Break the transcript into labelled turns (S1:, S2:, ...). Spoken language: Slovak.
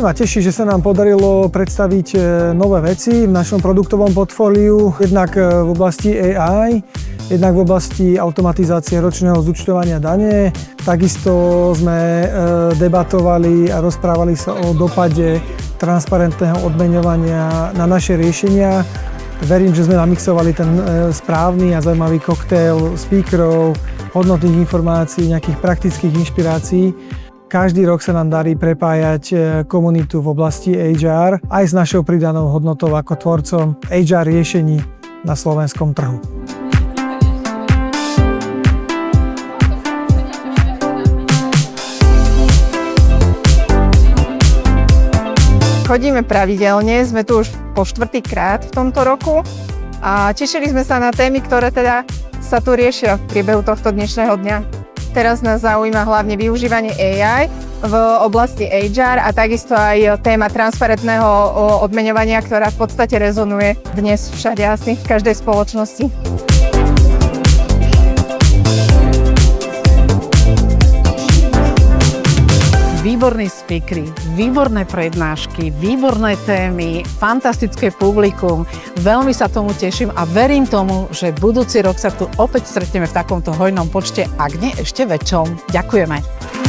S1: Veľmi ma teší, že sa nám podarilo predstaviť nové veci v našom produktovom portfóliu, jednak v oblasti AI, jednak v oblasti automatizácie ročného zúčtovania dane. Takisto sme debatovali a rozprávali sa o dopade transparentného odmeňovania na naše riešenia. Verím, že sme namixovali ten správny a zaujímavý koktail speakerov, hodnotných informácií, nejakých praktických inšpirácií. Každý rok sa nám darí prepájať komunitu v oblasti HR aj s našou pridanou hodnotou ako tvorcom HR riešení na slovenskom trhu.
S2: Chodíme pravidelne, sme tu už po 4. krát v tomto roku a tešili sme sa na témy, ktoré teda sa tu riešia v priebehu tohto dnešného dňa. Teraz nás zaujíma hlavne využívanie AI v oblasti HR a takisto aj téma transparentného odmeňovania, ktorá v podstate rezonuje dnes všade asi, v každej spoločnosti.
S3: Výborní speakery, výborné prednášky, výborné témy, fantastické publikum. Veľmi sa tomu teším a verím tomu, že budúci rok sa tu opäť stretneme v takomto hojnom počte, ak nie ešte väčšom. Ďakujeme.